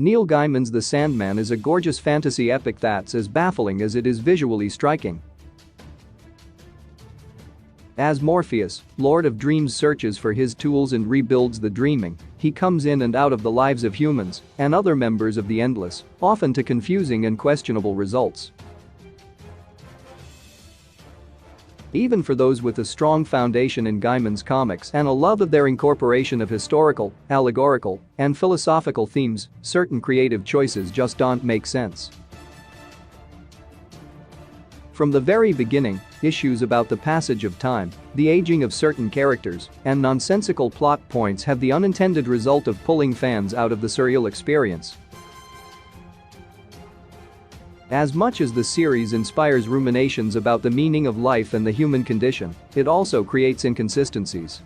Neil Gaiman's The Sandman is a gorgeous fantasy epic that's as baffling as it is visually striking. As Morpheus, Lord of Dreams, searches for his tools and rebuilds the dreaming, he comes in and out of the lives of humans and other members of the Endless, often to confusing and questionable results. Even for those with a strong foundation in Gaiman's comics and a love of their incorporation of historical, allegorical, and philosophical themes, certain creative choices just don't make sense. From the very beginning, issues about the passage of time, the aging of certain characters, and nonsensical plot points have the unintended result of pulling fans out of the surreal experience. As much as the series inspires ruminations about the meaning of life and the human condition, it also creates inconsistencies.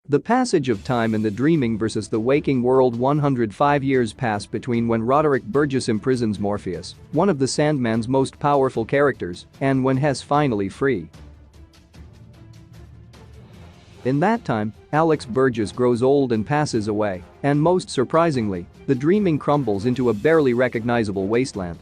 The passage of time in the dreaming versus the waking world. 105 years pass between when Roderick Burgess imprisons Morpheus, one of the Sandman's most powerful characters, and when Hess finally free. In that time, Alex Burgess grows old and passes away, and most surprisingly, the dreaming crumbles into a barely recognizable wasteland.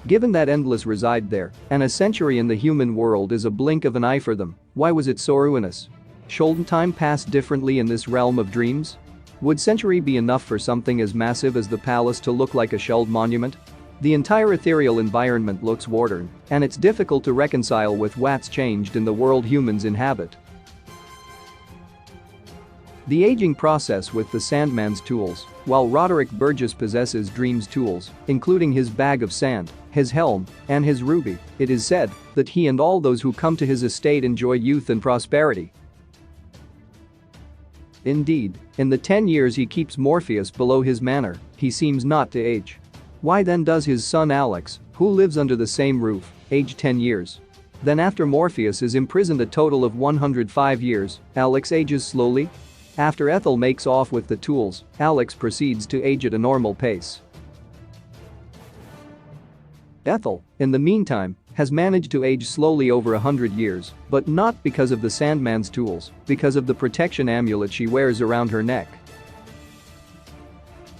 Given that Endless reside there, and a century in the human world is a blink of an eye for them, why was it so ruinous? Shouldn't time pass differently in this realm of dreams? Would century be enough for something as massive as the palace to look like a shelled monument? The entire ethereal environment looks worn, and it's difficult to reconcile with what's changed in the world humans inhabit. The aging process with the Sandman's tools, while Roderick Burgess possesses Dream's tools, including his bag of sand, his helm, and his ruby, it is said that he and all those who come to his estate enjoy youth and prosperity. Indeed, in the 10 years he keeps Morpheus below his manor, he seems not to age. Why then does his son Alex, who lives under the same roof, age 10 years? Then after Morpheus is imprisoned a total of 105 years, Alex ages slowly? After Ethel makes off with the tools, Alex proceeds to age at a normal pace. Ethel, in the meantime, has managed to age slowly over 100 years, but not because of the Sandman's tools, because of the protection amulet she wears around her neck.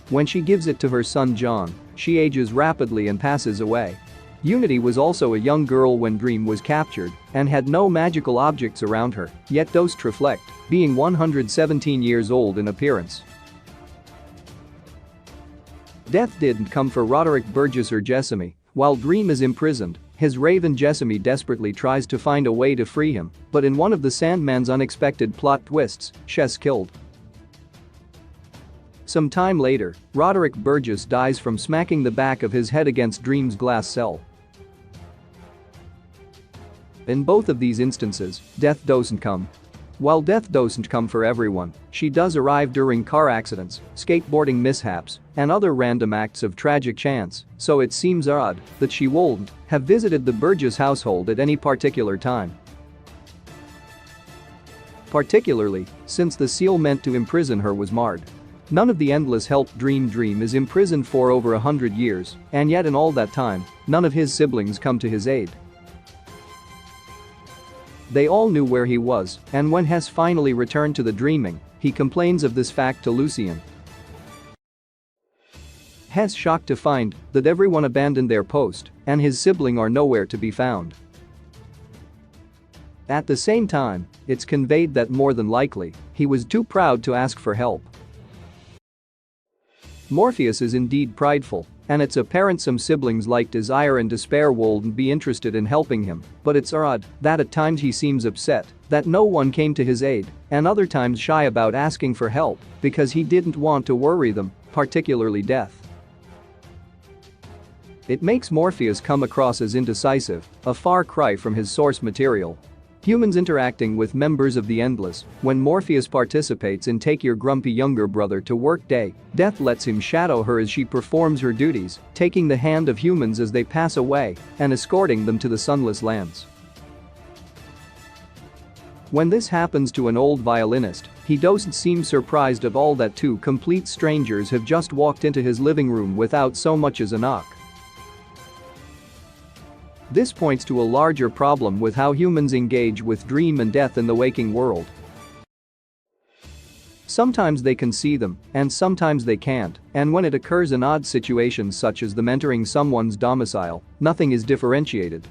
When she gives it to her son John, she ages rapidly and passes away. Unity was also a young girl when Dream was captured and had no magical objects around her, yet doesn't reflect, being 117 years old in appearance. Death didn't come for Roderick Burgess or Jessamy. While Dream is imprisoned, his raven Jessamy desperately tries to find a way to free him, but in one of the Sandman's unexpected plot twists, she's killed. Some time later, Roderick Burgess dies from smacking the back of his head against Dream's glass cell. In both of these instances, death doesn't come. While death doesn't come for everyone, she does arrive during car accidents, skateboarding mishaps, and other random acts of tragic chance, so it seems odd that she wouldn't have visited the Burgess household at any particular time. Particularly, since the seal meant to imprison her was marred. None of the Endless helped Dream is imprisoned for over 100 years, and yet in all that time, none of his siblings come to his aid. They all knew where he was, and when Hess finally returned to the dreaming, he complains of this fact to Lucien. Hess shocked to find that everyone abandoned their post, and his sibling are nowhere to be found. At the same time, it's conveyed that more than likely, he was too proud to ask for help. Morpheus is indeed prideful, and it's apparent some siblings like Desire and Despair wouldn't be interested in helping him, but it's odd that at times he seems upset that no one came to his aid, and other times shy about asking for help because he didn't want to worry them, particularly Death. It makes Morpheus come across as indecisive, a far cry from his source material. Humans interacting with members of the Endless, when Morpheus participates in Take Your Grumpy Younger Brother to Work Day, Death lets him shadow her as she performs her duties, taking the hand of humans as they pass away and escorting them to the sunless lands. When this happens to an old violinist, he doesn't seem surprised at all that two complete strangers have just walked into his living room without so much as a knock. This points to a larger problem with how humans engage with dream and death in the waking world. Sometimes they can see them, and sometimes they can't, and when it occurs in odd situations such as them entering someone's domicile, nothing is differentiated.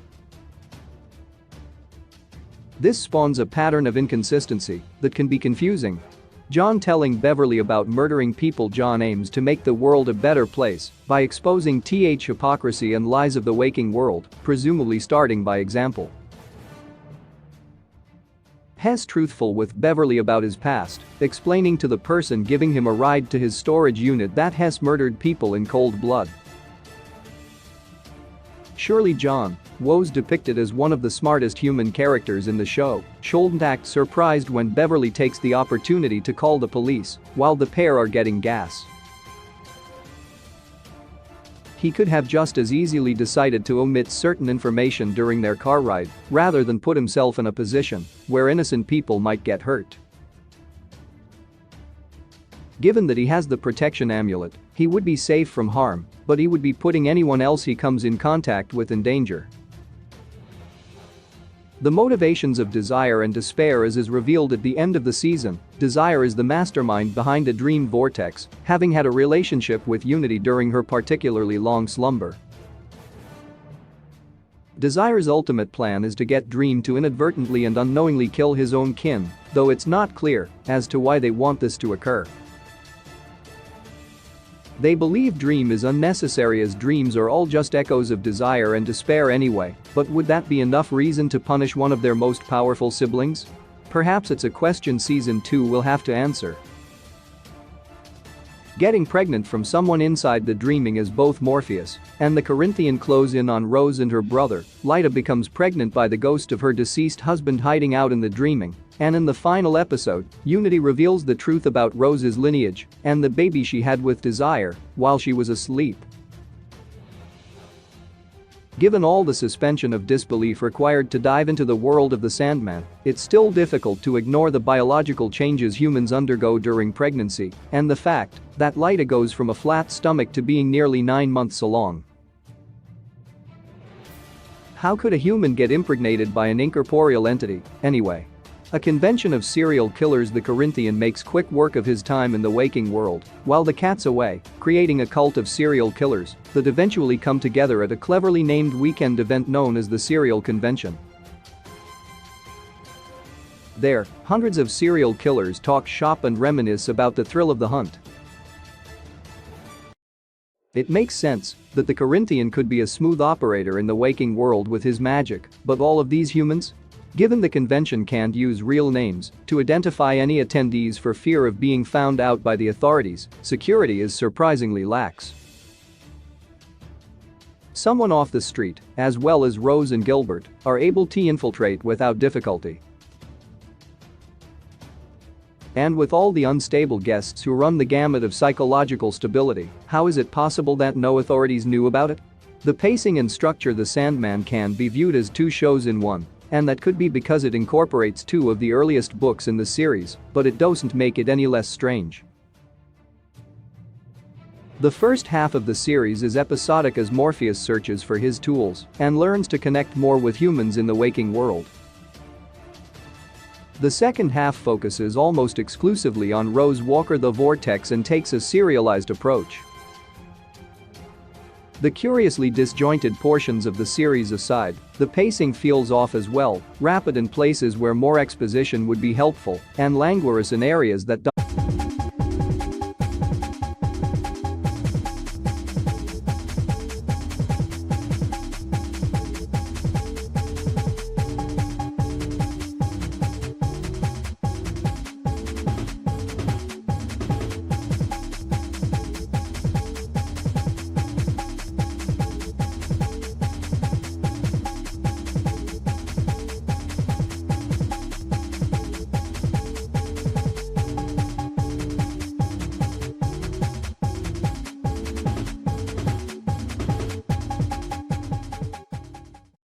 This spawns a pattern of inconsistency that can be confusing. John telling Beverly about murdering people. John aims to make the world a better place by exposing hypocrisy and lies of the waking world, presumably starting by example. Hess truthful with Beverly about his past, explaining to the person giving him a ride to his storage unit that Hess murdered people in cold blood. Surely John was depicted as one of the smartest human characters in the show. Shouldn't act surprised when Beverly takes the opportunity to call the police while the pair are getting gas. He could have just as easily decided to omit certain information during their car ride rather than put himself in a position where innocent people might get hurt. Given that he has the protection amulet, he would be safe from harm, but he would be putting anyone else he comes in contact with in danger. The motivations of Desire and Despair is revealed at the end of the season. Desire is the mastermind behind a dream vortex, having had a relationship with Unity during her particularly long slumber. Desire's ultimate plan is to get Dream to inadvertently and unknowingly kill his own kin, though it's not clear as to why they want this to occur. They believe Dream is unnecessary as dreams are all just echoes of desire and despair anyway, but would that be enough reason to punish one of their most powerful siblings? Perhaps it's a question season 2 will have to answer. Getting pregnant from someone inside the dreaming is both Morpheus and the Corinthian close in on Rose and her brother. Lyta becomes pregnant by the ghost of her deceased husband hiding out in the dreaming, and in the final episode, Unity reveals the truth about Rose's lineage and the baby she had with Desire while she was asleep. Given all the suspension of disbelief required to dive into the world of the Sandman, it's still difficult to ignore the biological changes humans undergo during pregnancy and the fact that Lyta goes from a flat stomach to being nearly 9 months along. How could a human get impregnated by an incorporeal entity, anyway? A convention of serial killers. The Corinthian makes quick work of his time in the waking world while the cat's away, creating a cult of serial killers that eventually come together at a cleverly named weekend event known as the Serial Convention. There, hundreds of serial killers talk shop and reminisce about the thrill of the hunt. It makes sense that the Corinthian could be a smooth operator in the waking world with his magic, but all of these humans? Given the convention can't use real names to identify any attendees for fear of being found out by the authorities, security is surprisingly lax. Someone off the street, as well as Rose and Gilbert, are able to infiltrate without difficulty. And with all the unstable guests who run the gamut of psychological stability, how is it possible that no authorities knew about it? The pacing and structure The Sandman can be viewed as 2 shows in one. And that could be because it incorporates 2 of the earliest books in the series, but it doesn't make it any less strange. The first half of the series is episodic as Morpheus searches for his tools and learns to connect more with humans in the waking world. The second half focuses almost exclusively on Rose Walker the Vortex and takes a serialized approach. The curiously disjointed portions of the series aside, the pacing feels off as well, rapid in places where more exposition would be helpful, and languorous in areas that